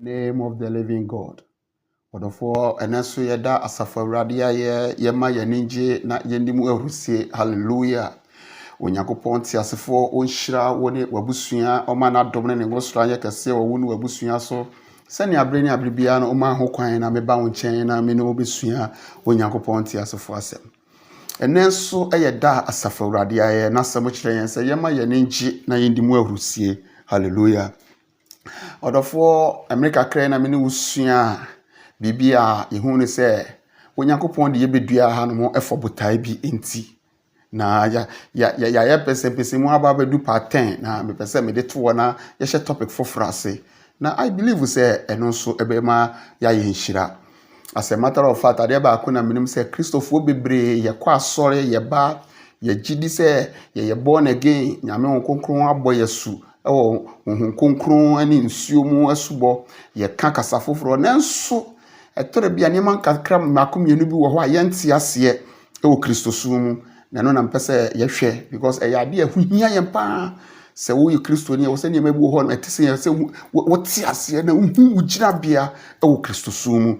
Name of the living God. Wonderful, and so yada asafo radia yema yeninje na yendimu erusie. Hallelujah. Onyankopɔn te asefo onhyira wone wabusua ɔma na dom ne ngosra ye kese wo wonu wabusua so sɛne abre ne abribia no ɔma ho kwan na meba wo nkyɛn na me ne obesua onyankopɔn te asefo asɛm ɛnɛ nso ɛyɛ da asafo radia ye na sɛm kyerɛ yɛn sɛ yema yeninje na yendimu erusie. Hallelujah. Odofo America kra na me ne wusua bibia yehu ne sɛ onyankopɔn de yebedua ha no mo ɛfɔ botae bi enti na ya pese mu aba bedu part 10 na me pese me de to na ye hye topic foforo ase na I believe say eno so ebema ya ye nhira as a matter of fact ade ba ko na menim say Christopher bebre ye kwa asore ye ba ye gidi say ye born again nyame won konkron abo yesu ewo won konkron ani nsuo mu asubo ye ka kasa foforo nanso etore bia ne man kakra makomienu bi wo ho a ye nte ase ewo Christosu mu na no na mpese ye hwe because e yade ahuhia ye pa se wo ye Kristo ni wo se ne mabu ho no etese se wo ti ase na hu ugina bia e wo Kristosu mu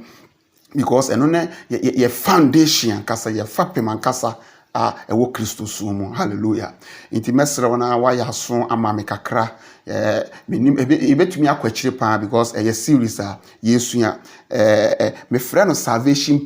because eno ne ye foundation kasa ye fapem ankasa a e wo Kristosu mu. Hallelujah. Inti mesre wona wa ya so ama me kakra menim ebetumi akwachire pa because e ye series a yesu a me frɛ no salvation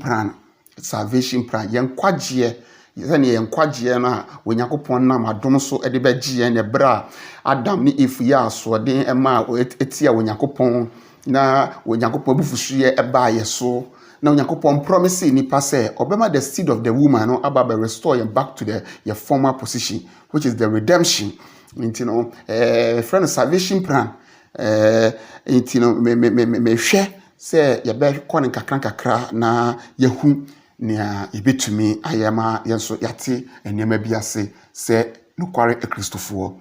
plan yen kwagye yene yen kwagye na onyankopɔn nam adom so de begye ne bra Adam ni Eve ya asode ema etia onyankopɔn na onyankopɔn bufusuye eba yeso na onyankopɔn promise ni pase obema the seed of the woman no aba be restore him back to your former position, which is the redemption. You know, friend salvation plan you know me hwe se ye be kɔ kakra na yehu nea ibetumi ayema yenso yate enema biase se nokware Kristofo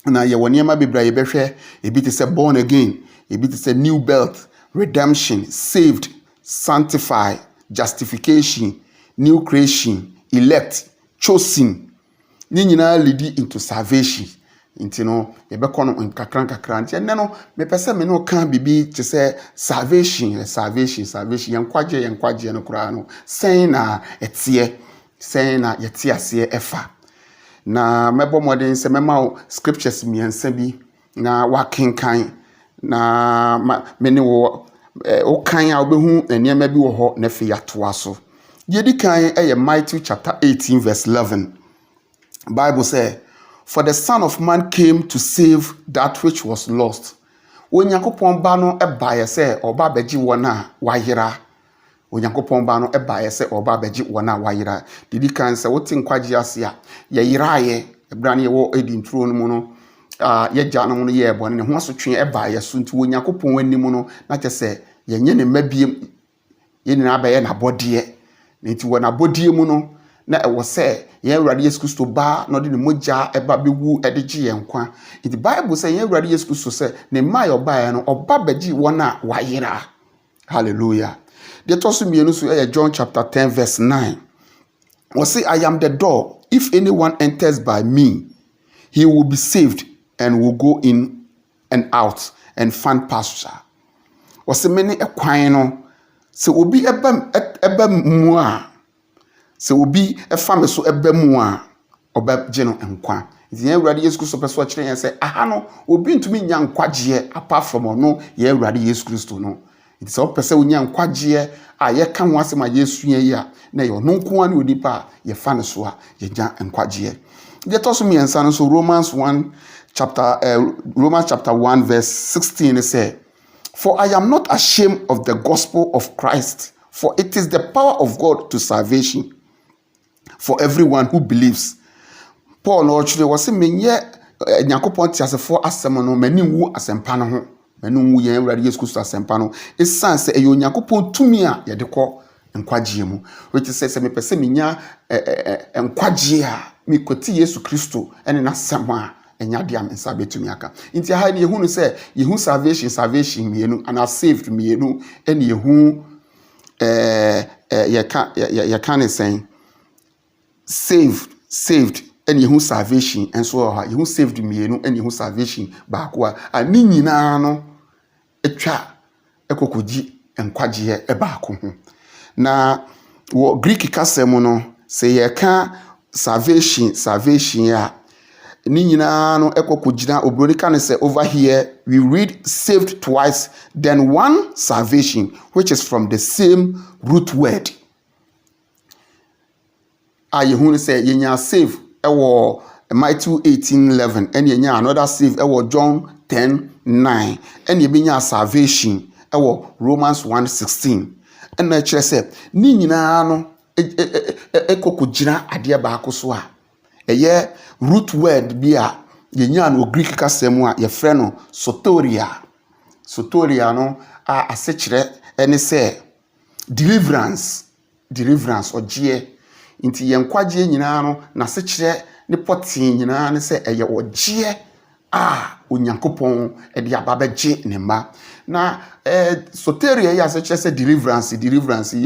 na ye woniema bebra ye behwe ebiti se born again, ebiti se new birth, redemption, saved, sanctified, justification, new creation, elect, chosen, ni nyina lead into salvation. Inti no yebekɔ no nkakra nti ene no me pese me no kan bibi te se salvation yankwaje no kura no sen na yete ase efa na mebo modern se mema scriptures miensa bi na wakenkan na me ne wo o kan a obehu eniema bi wo ho na fe yatoa so yedi kan Matthew chapter 18 verse 11. Bible say, "For the Son of Man came to save that which was lost." Onyankopɔn ba no ebaye se oba beji wona wayira. Onyankopɔn ba no ebaye se oba beji wona wayira. Didi kan se wote nkwaji ase a ye yiraye ebrane ye wo edi ntro no mu no ye gya no no ye bone ne ho asotwe ebaye so nti onyankopɔn wani mu no na kyese ye nye ne mabiem ye ne na abaye na bode nti wona bodie mu no na ewo se ye Awurade Yesu Kristo ba no de ne mogya eba bewu edegye ye nkwa. The Bible say ye Awurade Yesu Kristo say ne mai oba no oba begye wona wayira. Hallelujah. The tosu mienu so John chapter 10 verse 9. We say, "I am the door. If anyone enters by me, he will be saved and will go in and out and find pasture." We say many ekwan no se obi eba mu a se obi efa me so eba mu a obagye no nkwa. Ye Awurade Yesu Kristo peso kire yen se aha no obi ntumi nya nkwagye apart from no ye Awurade Yesu Kristo no. It is all pese onya nkwagye a ye ka ho asema Yesu yen ya na ye no nko an onipa ye fa ne so a ye nya nkwagye. Ye to so mi ensa no so Romans chapter 1 verse 16 say, "For I am not ashamed of the gospel of Christ, for it is the power of God to salvation for everyone who believes." Paul no chire was menye Nyankopɔn tiasefo asɛm no mani wu asɛmpa no ho mani wu yɛn Awurade Yesu Kristo asɛmpa no esan sɛ ɛyɛ Nyankopɔn tumi a yɛde kɔ nkwagye mu, which is sɛ mepɛ sɛ menya nkwagye a mekɔti Yesu Kristo ɛne n'asɛm a enya dia mensa betumi aka. Nti ha ne yehu no sɛ yehu salvation mienu ana saved mienu ɛne yehu ye can say saved and yehu salvation and so yehu saved mienu and yehu salvation ba ko a ni nyina no etwa ekokoji enkwagye ebaako ho na wo Greek kasem no se ye ka salvation a ni nyina no ekokogina obroni kan say over here we read saved twice, then one salvation, which is from the same root word. Yehunu say yenya save ewo Matthew 18:11 and yenya another save ewo John 10:9 and yebenya salvation ewo Romans 1:16 and na kire say ni nyina no ekokogina ade baako so a eye root word bi a yenya no Greek kasem a ye frɛ no soteria no a asechire ene say deliverance ogie nti ye nkwagye nyina no na asechire ne potin nyina ne say eye ogie a onyankopɔn de ababegye ne ma na soteria ya asechire say deliverance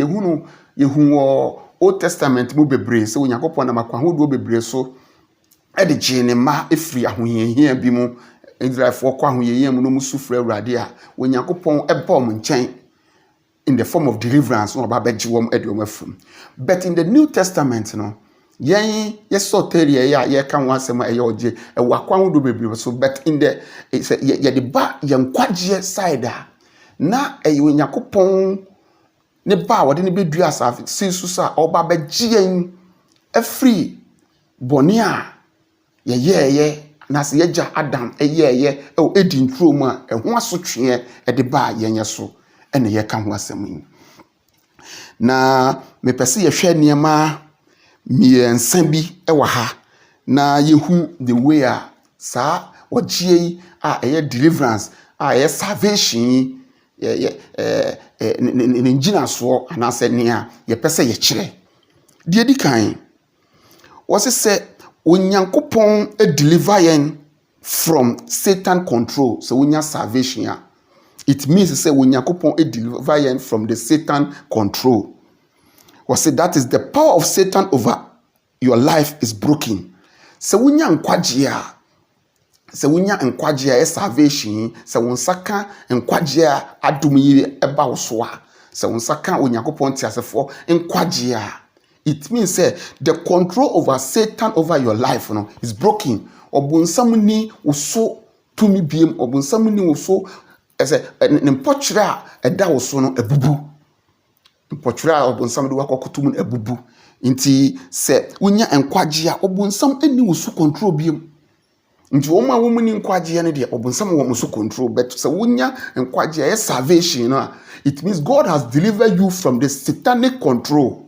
yehu Old Testament mu bebre se onyankopɔn na makwahodo bebre so de gye ne ma efiri ahoyehia bi mu Israelfo kwa ahoyehia mu no musufra awurade a onyankopɔn eba om nkyɛn in the form of deliverance no ababegye wom de om afum. But in the New Testament no yen yesoteria ya ye ka ho asɛm eye ogye wakwahodo bebre so but in the ye de ba ye nkwagye side a na onyankopɔn ne ba wode ne bedua asafo sisusa oba begyen afri boni a ye na se yeja Adam ye edi ntro mu a ho asotwe de ba yenye so ene ye ka ho asem yi na me pese ye hwe niema miensa bi wa ha na yehu the way a sa ogie a deliverance a salvation ngina so anase nea ye pese ye kire die di kan wose se onyankopon deliver yen from Satan control. So wonya salvation ya it means say onyankopon deliver yen from the Satan control. Wose that is the power of Satan over your life is broken. So wonya nkwagye a se wonya nkwagye a salvation se wonsaka nkwagye a adom yi eba wo so a se wonsaka onyankopon tiasefo nkwagye a it means say the control over Satan over your life is broken. Obunsam ni uso tumi biem obunsam ni uso ese npochira eda uso no ebubu npochira obunsam de wakokotum ebubu nti se unya enkwagye a obunsam eni uso control biem nti woma wo muni nkwagye ne de obunsam wo muso control but se unya enkwagye a salvation no it means God has delivered you from the satanic control.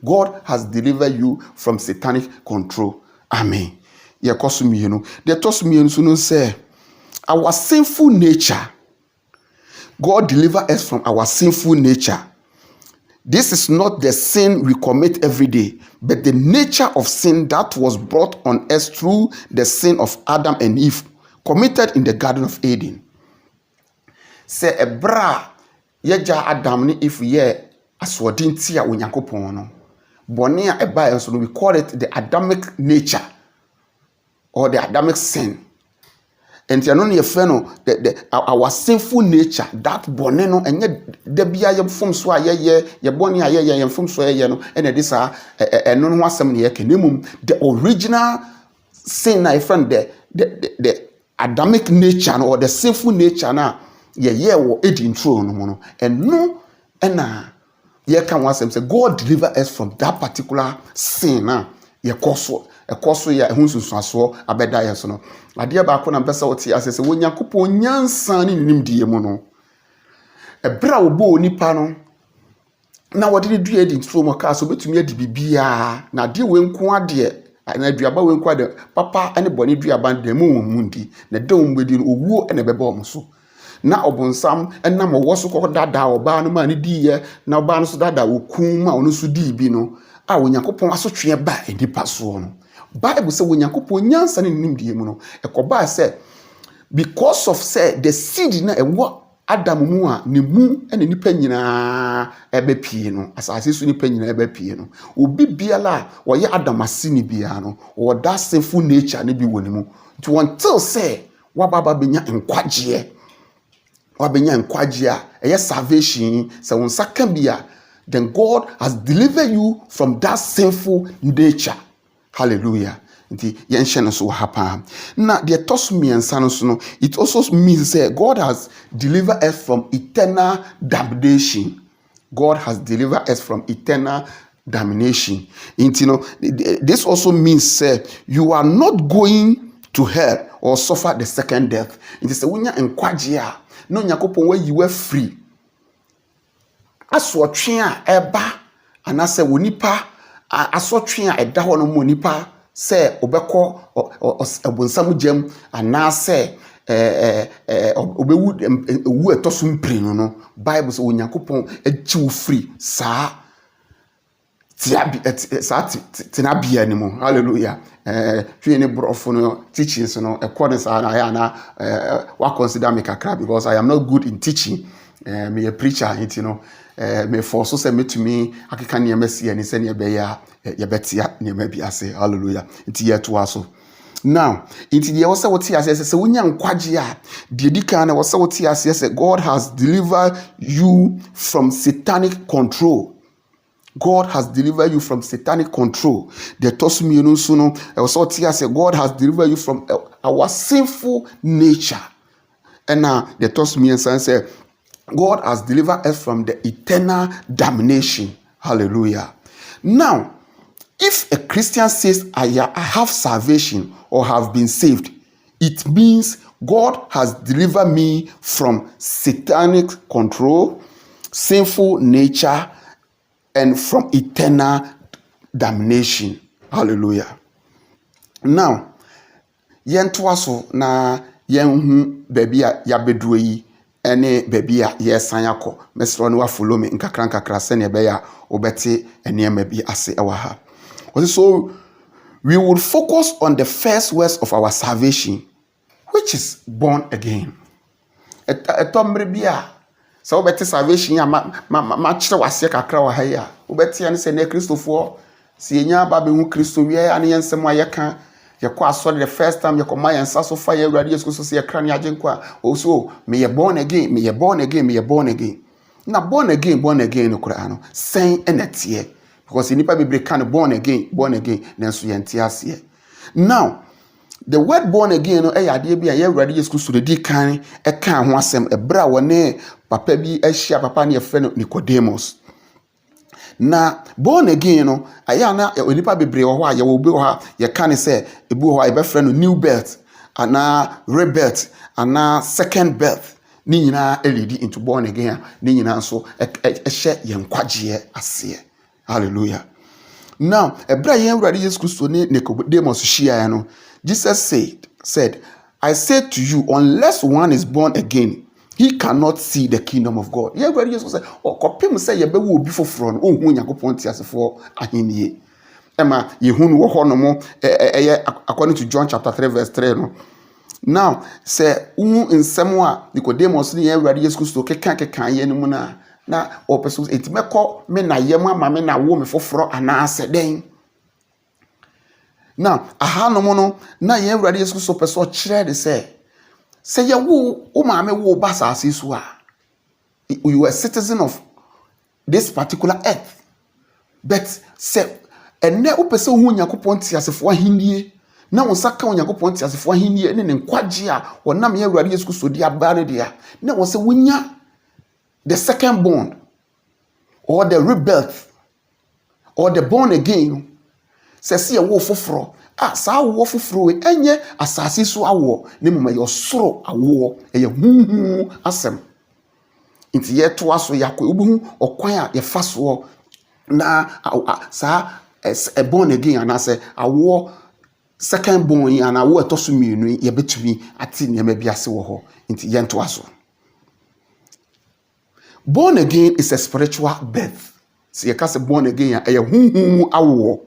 God has delivered you from satanic control. Amen. Ye kosumienu. The tosumienu so no say our sinful nature. God deliver us from our sinful nature. This is not the sin we commit every day, but the nature of sin that was brought on us through the sin of Adam and Eve committed in the Garden of Eden. Say ebra yeja Adam ni Eve ye aswodinti a onyankopon no. Boni a eba so we call it the Adamic nature or the Adamic sin. And you know our sinful nature that boni no enye da bia ye fom so a ye boni a ye fom so ye no ene this a eno no asem ne ye kenemum the original sin na friend the Adamic nature or the sinful nature na ye wo edi ntro no and no ena ye can want say God deliver us from that particular sin na ye koso ya hunsunsuaso abeda ye so no ade ba ko na mpesa oti asese wonyankopon nyansa ne nimdie mu no ebra obo onipa no na wode ne dua di ntro mo ka so betumi adi bibia na de wenku ade na duaba wenku ade papa ane bone duaba de mu mundi na de ombedi no owuo ene beba omso na obonsam enam woso ko dada oba no ma ne diye na oba no so dada okun ma ono so di bi no a wonyankopon asotwe ba enipa so no Bible say wonyankopon nyansa ne nimdie mu no ekoba say because of say the seed na ewo Adam mu a ne mu ene nipa nyina ebe pie no asase so nipa nyina ebe pie no obi biala wo ye Adam asini bia no wo that sinful nature ne bi woni mu to until say wababa benya nkwagye wabenya nkwagye a ɛyɛ salvation sɛ wo nsa ka bi a then God has delivered you from that sinful nature. Hallelujah. Nti yɛnhyɛ no so wɔ ha paa. Na deɛ ɛtɔ so mmiɛnsa no so no, it also means that God has delivered us from eternal damnation. God has delivered us from eternal damnation. Nti no, this also means you are not going to hell or suffer the second death. Nti sɛ wonya nkwagye a na Onyankopɔn wayi wo afiri asɔtwe a ɛba anasɛ wo nipa asɔtwe a ɛda hɔ no mo nipa sɛ obɛkɔ obonsam gyam anasɛ obewu ewu ɛtɔso mpire no Bible sɛ Onyankopɔn agyi wo free saa tinabia ni mo. Hallelujah. Twi ne brofo no teachings no ɛkɔ saa na ya na wa consider me kakra because I am not good in teaching. Me a preacher nti no me force so say metumi akeka ne yɛmasi ani sɛ ne yɛbɛya yɛbɛtia ne yɛmabi ase. Hallelujah. Nti yɛto aso. Now, into the also what he says, so when you kwajia, the dikana was what he says, God has delivered you from satanic control. God has delivered you from satanic control. The tosumi no suno, also what he says, God has delivered you from our sinful nature. And now the tosumi and say, God has delivered us from the eternal damnation. Hallelujah. Now, if a Christian says, I have salvation or have been saved, it means God has delivered me from satanic control, sinful nature, and from eternal damnation. Hallelujah. Now, yentoaso na yenhu baby a yabeduro yi ene baby a yesan yakọ. Mesro no wa follow me nkakra se ne be ya obete enema bi ase ewa ha. So we will focus on the first words of our salvation, which is born again. Etombre bia so obete salvation ya ma kire wase kakra wa ha ya obete ya ne se ne Christofo si enya ba be hu Christo wi ya ne yensem ayeka yekọ asọ the first time yekọ ma yensa so fa ya awurade Yesu so se yekra ne agenko a also me ye born again, me ye born again, me ye born again. Na born again no kura no sen enetie. Because in Nipa Bible can born again, nanso yente ase. Now, the word born again no ade bia ye awurade Yesu Kristo de di kan e kan ho asem ebra wone papa bi ahia papa ne yefe no Nicodemus. Na born again no aya na Nipa Bible wo ho a ye wo bi wo ha ye kan say ebi wo ha e be frɛ no new birth ana rebirth ana second birth. Ni nyina elidi into born again ni nyina so ehye ye nkwagye ase. Hallelujah. Now, Abraham ready Jesus Christ ne Nicodemus shia no. Jesus said, I say to you, unless one is born again, he cannot see the kingdom of God. Yeah, ready Jesus said, "O kopim say ye be wo bi foforo no, ohun Yakobon ti asefo ahenie." Emma, yehunu wo ho no mo according to John chapter 3 verse 3 no. Now, say nsem a Nicodemus ne ready Jesus Christ keka ye no mu na opeso etimeko me na yema ma me na wo me foforo anase den. Now aha no mo no na ye awurade Yesu so peso kire de say ye wo o ma me wo basa asisu a you are a citizen of this particular earth, but say ene opese hu Yakobon ti asefo ahindie na wo saka Yakobon ti asefo ahindie ne nkwagye a wonam ye awurade Yesu so di aba ne dia na wo se wonya the second born, or the rebirth, or the born again, says see a wolf foforo. Sa wolf foforo enye asase so awo ne mama yo soro awo eye huhu asem. Inti ye to aso yakọ obuhu okwan a ye fa so na sa a born again anase awo second born and awo etoso mienu ye betumi ati ne ma biase wo ho. Inti ye to aso. Born again is a spiritual birth. See, you can't say born again. Awo.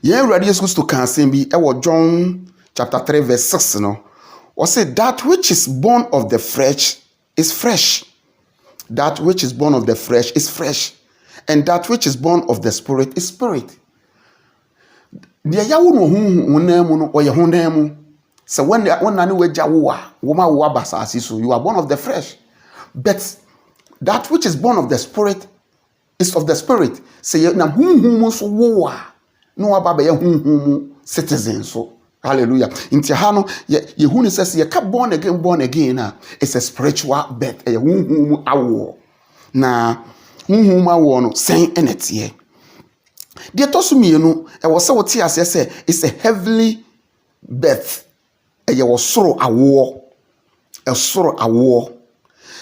Yeah, ready Jesus to can be John chapter 3 verse 6. No, or say that which is born of the flesh is fresh. That which is born of the flesh is fresh, and that which is born of the spirit is spirit. The yawu no hu no or ye hu So when nani weja woa, woma woa basasi, so you are born of the flesh. But that which is born of the spirit is of the spirit. Say na hum so woa. No ababa ye hum citizen so. Hallelujah. Inti hano ye huni says ye ka born again na it's a spiritual birth. Ye hum awo. Na hum awo no sen enetie. The tosu mienu e wo se wote ase say it's a heavenly birth. Ye wo soro awo. E soro awo.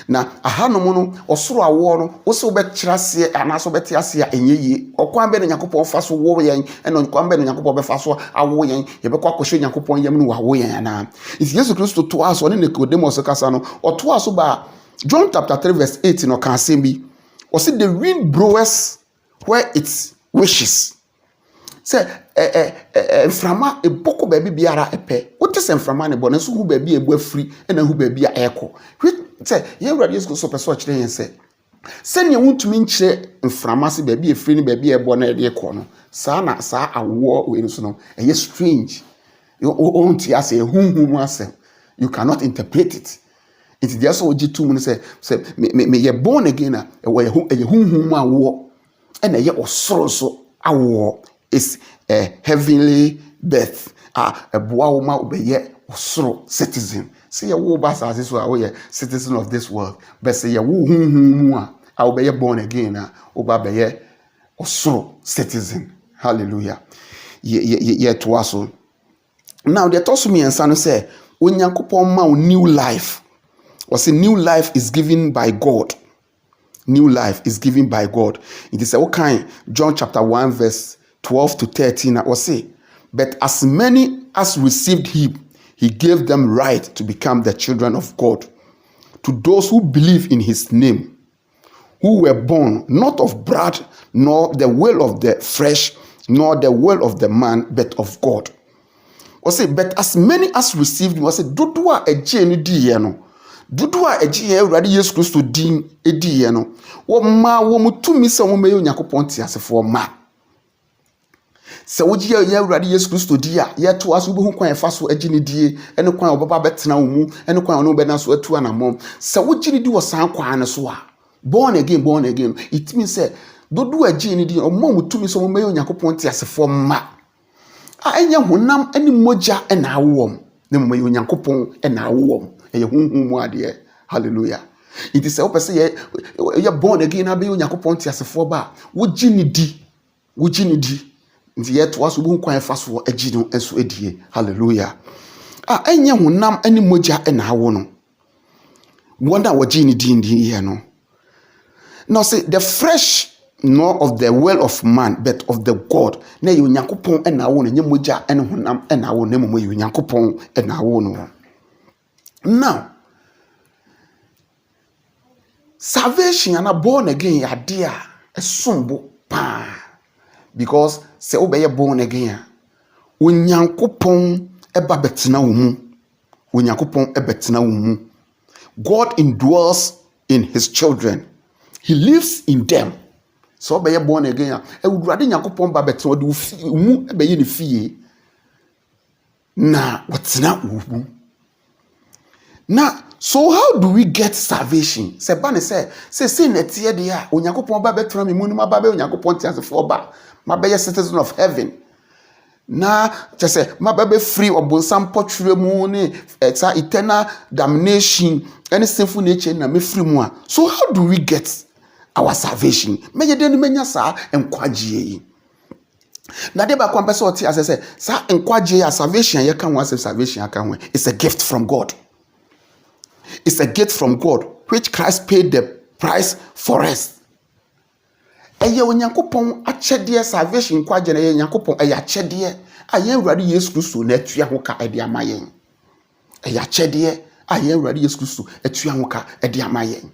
Na ahano mu no osoro awo no wo se wo bekira se anaso beti ase a enyeye okwan be na Yakobon fa so wo yen eno okwan be na Yakobon be fa so awo yen ye be kwa kwhwe Yakobon yam no wo yen ana if Jesus Christ to aso ne Nicodemus kasa no oto aso ba John chapter 3 verse 8 no kan asem bi o se the wind blows where it wishes. Say mframa eboko baabi biara epe wote se mframa ne bo ne so hu baabi ebu afiri na hu baabi a eko say ye wura Yesu so person kire yen say sene wontumi nkire mframa se baabi efiri ne baabi ebo na de eko no saa na saa awo we no so no eye strange you onti ase hunhum ase you cannot interpret it. It's just so jitu mu say me ye born again na eye hunhum awo na ye osoro so awo is a heavenly birth. A boa woman obeye osoro citizen. Say you wo basa as so a citizen of this world. But say you wo hunhum a obeye born again na oba beye osoro citizen. Hallelujah. Ye to aso. Now they told me and son say Onyankopon ma new life. Or say new life is given by God. New life is given by God. It is okay. John chapter 1 verse 12 to 13. I say, but as many as received him, he gave them right to become the children of God. To those who believe in his name, who were born not of blood, nor the will of the flesh, nor the will of the man, but of God. I say, but as many as received him, I say, dodua eje ni diye no. Dodua eje ye Awurade Yesu Kristo din ediye no. Wo ma wo mutumi se wo me Onyankopon ti asefo ma. Se woji ye Awurade Yesu Kristo di a ye to aso behu kwan fa so agi ne die ene kwan obaba betena wo mu ene kwan ono be na so atu anamom se woji ne di wo san kwan ne so a born again it means say dodo agi ne di o mo mutumi so mo me Onyankopon ti asefo ma a enye honam ene moja ena awom ne mo me Onyankopon ena awom eye hunhum mu ade. Hallelujah. It is a person ye born again abi Onyankopon ti asefo ba woji ne di nti yet was won kwan fa so agi no enso edie. Hallelujah. Enye honam ene moja ena awo no wonder woji ne din ye no. Now say the fresh nor of the will of man but of the God. Na ye Onyankopon ena awo no nye moja ene honam ena awo no mo ye Onyankopon ena awo no. Now salvation and born again ya dia esombo pa because se obeye born again Onyankopon eba betena wo mu. Onyankopon ebetena wo mu. God indwells in his children. He lives in them. So obeye born again Awurade Nyankopon ba betena wo mu ebeye ne fie na watena wo mu. Now, so how do we get salvation? Se bane say netie de a Onyankopon ba betena me mu no ma ba be Onyankopon ti asefo ba ma be citizen of heaven. Na just say ma be free obonsam potwere mu ne eta eternal damnation any sinful nature na me free mu a. So how do we get our salvation? Meye de no menya sa enkwagye yi. Na de ba kwampe so ti say sa enkwagye ya salvation ye kan wa salvation aka ho. It's a gift from God. It's a gift from God which Christ paid the price for us. Eye Onyankopon achede salvation kwagye na ye Onyankopon eye achede aye Awurade Yesu Kristo na atua ho ka ede amayen. Eye achede aye Awurade Yesu Kristo atua ho ka ede amayen.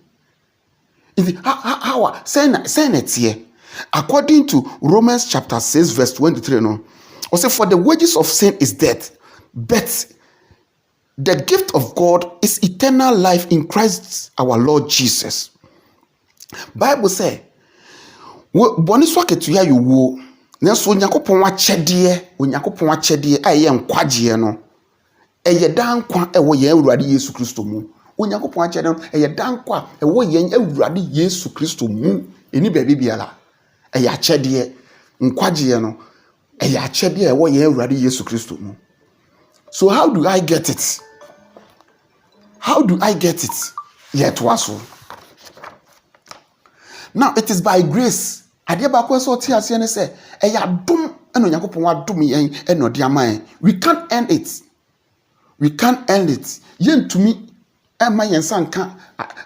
How say na tie according to Romans chapter 6 verse 23 no. O say for the wages of sin is death, but the gift of God is eternal life in Christ our Lord Jesus. Bible say, boni so aketua you wo, na so Onyankopon achede aye nkwagye no. ɛyɛ dankwa ɛwɔ yɛn Awurade Yesu Kristo mu. Onyankopɔn akyɛ no ɛyɛ dankwa ɛwɔ yɛn Awurade Yesu Kristo mu. Eni baabi biara. Ɛyɛ akyɛdeɛ. Nkwagyeɛ no ɛyɛ akyɛdeɛ ɛwɔ yɛn Awurade Yesu Kristo mu. So how do I get it? How do I get it? Yet was so. Now it is by grace. Adeɛ baako so te ase ne sɛ ɛyɛ adom ɛna Onyankopɔn adom yɛn ɛna ɔde ama yɛn. We can't earn it. We can't earn it. Yɛntumi ɛma yɛn nsa nka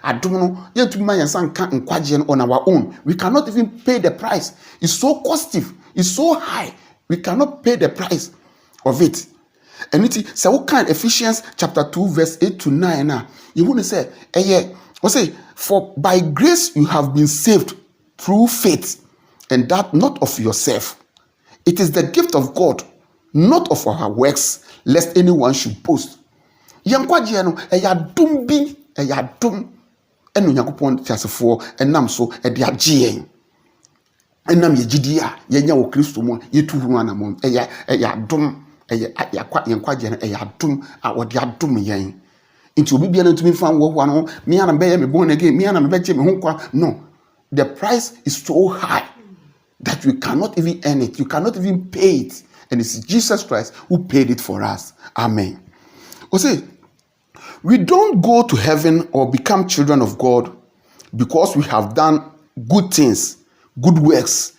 adom no. Yɛntumi ma yɛn nsa nka nkwagyeɛ no on our own. We cannot even pay the price. It's so costly. It's so high. We cannot pay the price of it. And it is so kind Ephesians chapter 2 verse 8 to 9 now. You want to say for by grace you have been saved through faith, and that not of yourself. It is the gift of God, not of our works, lest anyone should boast. Yankwaje no dum bi dum enu Nyankopɔn tiasefo enam so de agye yɛn. Enam yegidi a yenya wo Kristo mu yetu hu anamon dum yankwaje no dum a wode adum yɛn. Into obi bia na ntumi fa wo ho no me ana be me born again me ana me be me ho kwa. No, the price is so high that we cannot even earn it. You cannot even pay it, and it's Jesus Christ who paid it for us. Amen. We don't go to heaven or become children of God because we have done good things, good works.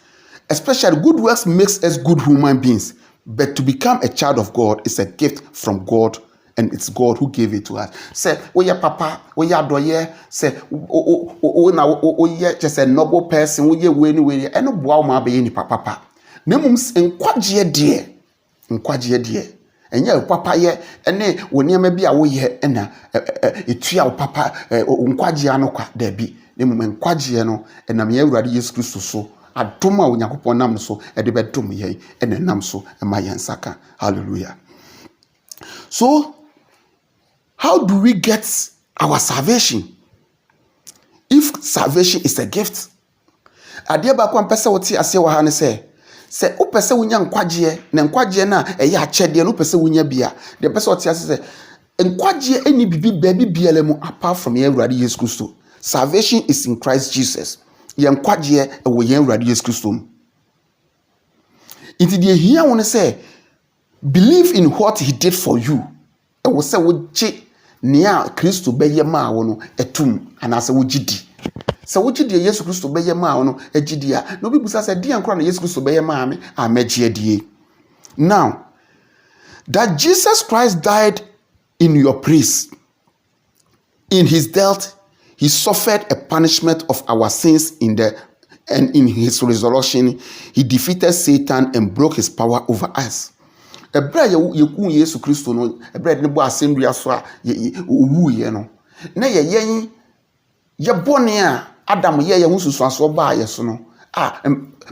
Especially good works makes us good human beings. But to become a child of God is a gift from God, and it's God who gave it to us. Say, oh yeah, papa, oh yeah, doye. Say, oh yeah, just a noble person. Oh yeah, we and no boy ma be any papa. Nemums enquaje dear. And yeah, papa ye, and ne when you may be away and etua papa unquagiano qua there be. Nemum enquagiano, and I'm here ready yes Christo so. Adoma Onyankopɔn nam so e de bedom ye and nam so e ma yensaka. Hallelujah. So how do we get our salvation? If salvation is a gift, adeɛ ba kwa mpɛsɛ wote ase wɔ ha ne sɛ wopɛsɛ wonya nkwagyeɛ na nkwagyeɛ na ɛyɛ akyɛdeɛ no wopɛsɛ wonya bia de mpɛsɛ wote ase sɛ nkwagyeɛ eni bibi baabi biara mu apart from yɛn Awurade Yesu Kristo. Salvation is in Christ Jesus. Yɛn nkwagyeɛ ɛwɔ yɛn Awurade Yesu Kristo mu. Nti deɛ hia wo ne sɛ believe in what he did for you. Ɛwɔ sɛ wogye nea Kristo bɛyɛ maa wo no etum anase wogidi. Sɛ wogidi Yesu Kristo bɛyɛ maa wo no agidi a no bi busa sɛ deɛ nkora na Yesu Kristo bɛyɛ maa me amagye adie. Now, that Jesus Christ died in your place. In his death, he suffered a punishment of our sins and in his resurrection, he defeated Satan and broke his power over us. Ebra yeku Yesu Kristo no ebra de bo asendua so a owu ye no na ye bone a Adam ye hu susuaso ba ye so no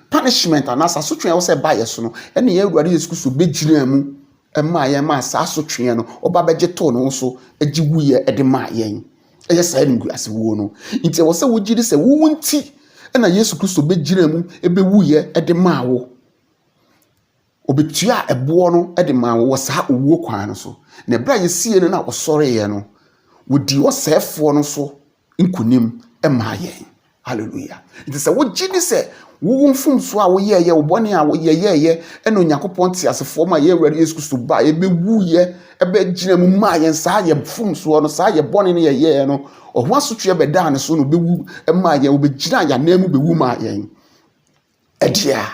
punishment anasa sotwe wo se ba ye so no ene ye Awurade Yesu Kristo begina mu ma ye ma sa sotwe no oba begye to no so agi wu ye de ma ye eye sa enu ase wo no nti wo se wo gidi se wo nti na Yesu Kristo begina mu ebewu ye de ma wo obetua ebo no de ma wo sa owuo kwan no so na bra ye sie no na osore ye no wodi wo sefo no so nkunim ma ye. Hallelujah. It is a wo gidi se wo mfum so a wo ye wo bone a wo ye na Onyankopɔn te asefo ma ye Awurade Yesu Kristo ba ye bewu ye ebe gina mu ma ye sa ye mfum so no sa ye bone ne ye no oho asotwe be da ne so no bewu ma ye wo begina ya na mu bewu ma ye edia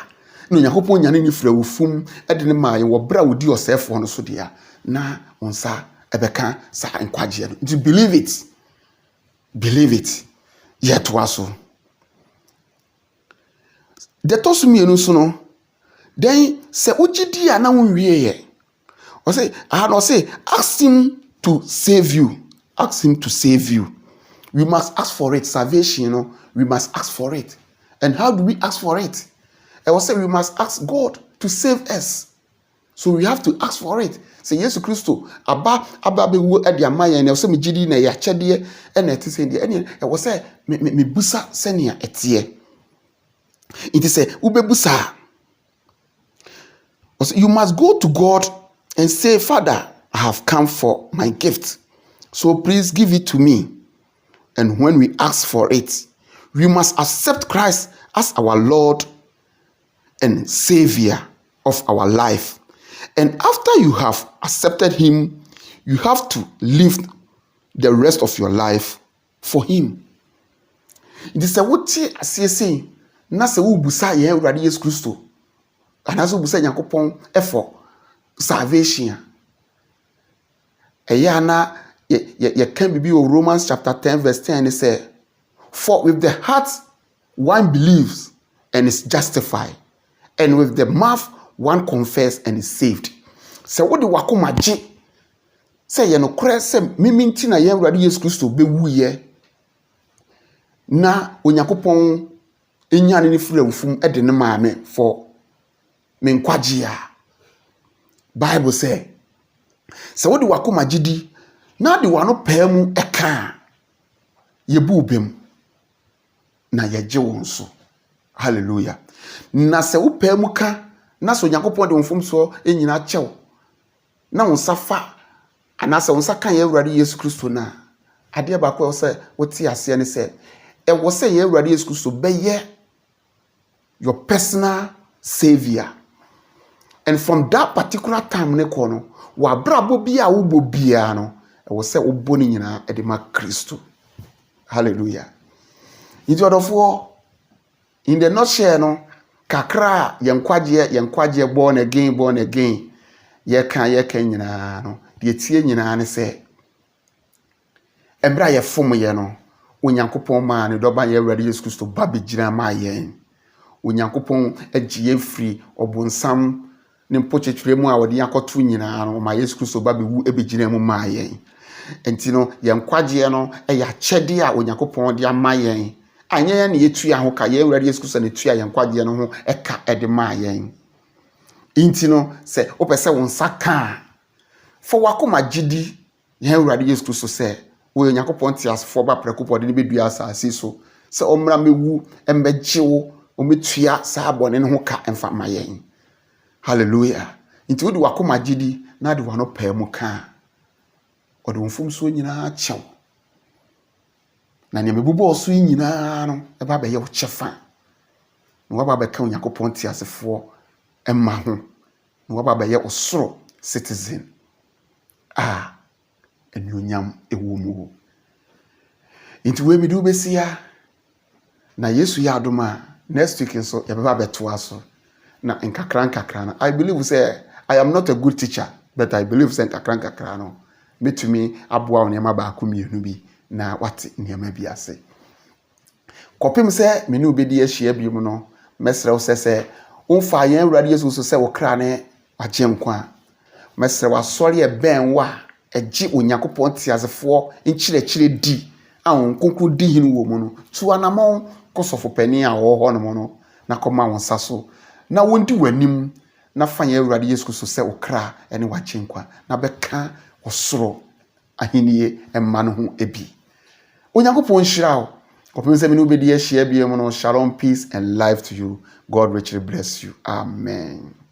no Onyankopɔn nyane ni fra wo fum de ne ma ye wo bra wo di osefo no so dia na onsa ebeka sa nkwagye no. Do you believe it? Believe it. Yet waso. De tosu mienu so no. Then se ugidi a na wonwie ye. O say ask him to save you. Ask him to save you. We must ask for it. Salvation, we must ask for it. And how do we ask for it? I will say we must ask God to save us. So we have to ask for it. Say Yesu Kristo aba be wo ade amaya na so me gidi na ya kyede e na ete se de ene e wo say me busa senia ete. It is say ubebusa. You must go to God and say, Father, I have come for my gift. So please give it to me. And when we ask for it, we must accept Christ as our Lord and Savior of our life. And after you have accepted him, you have to live the rest of your life for him. It is a wuti asese na se wo busa ye Awurade Yesu Kristo. Ana so busa Yakopon for salvation. Eya na ye can be Romans chapter 10 verse 10 it say, for with the heart one believes and is justified, and with the mouth one confess and is saved. So what the wakoma je say ye no kure say miminti na ye Awurade Yesu Kristo be wuye na Onyankopon enyane ne firi awufum de ne maame for me nkwaje a Bible say so what the wakoma gidi na de wano paamu eka ye bu bem na ye je won so. Hallelujah. Na se wo paamu ka na so Onyankopon de wonfom so enyina chew na won safa ana se won saka ye Awurade Yesu Kristo na ade ba kwa se woti ase ne se e wo se ye Awurade Yesu Kristo be ye your personal savior. And from that particular time ne kono wa brabo bia wo bo bia no e wo se wo boni nyina e de ma Kristo. Hallelujah. Into odofo in the nutshell no kakra yenkwaje born again ye kan nyina no de tie nyina ne se ebra ye fom ye no Onyankopon ma ne doba ye Awurade Yesu Kristo ba begina ma yen. Onyankopon agiye free obonsam ne mpochechire mu a wode yakoto nyina no ma Yesu Kristo ba bewu ebegina mu ma yen. Enti no yenkwaje no ya chede a Onyankopon de ama yen. Anya ya ne yetu ya ho ka ye Awurade Yesu Kristo ne tu ya yenkwaje no ho eka ede ma yen. Enti no se opese won saka for wakoma gidi ye Awurade Yesu Kristo se wo Onyankopon ti asfo ba prekupo de be dua asase so se omra mewu embejewo ometua sa abone ne ho ka emfa ma yen. Hallelujah. Enti wo de wakoma gidi na de wano paamu ka ode wonfom so nyina chew na ne mebubo so nyina no e ba be ye wo chefa no wa ba be ka Onyankopon ti asefo emma ho no wa ba be ye osoro citizen enuonyam ewomu. Enti we mi du besia na Yesu ya adoma next week so ye ba beto aso na nkakra na I believe say I am not a good teacher, but I believe say nkakra no betumi aboa onema ba akomienu bi na wate niema bi ase. Kopim se me ne obedi ahia bi mu no mesrew se onfa yan Awurade Yesu so se wo kra ne agye nkwa mesrew asori e ben wa eji Onyankopon tiasefo nchirechire di awon konkru di hinu wo mu no tu anamon kosofo pani a wo ho no no na koma won saso na wondi wanim na fanya Awurade Yesu so se wo kra ene wagye nkwa na beka osoro ahiniye emma no ho ebi. Onyankopon hira wo kopim se me no bedi ahia bi mu no. Shalom, peace and life to you. God richly bless you. Amen.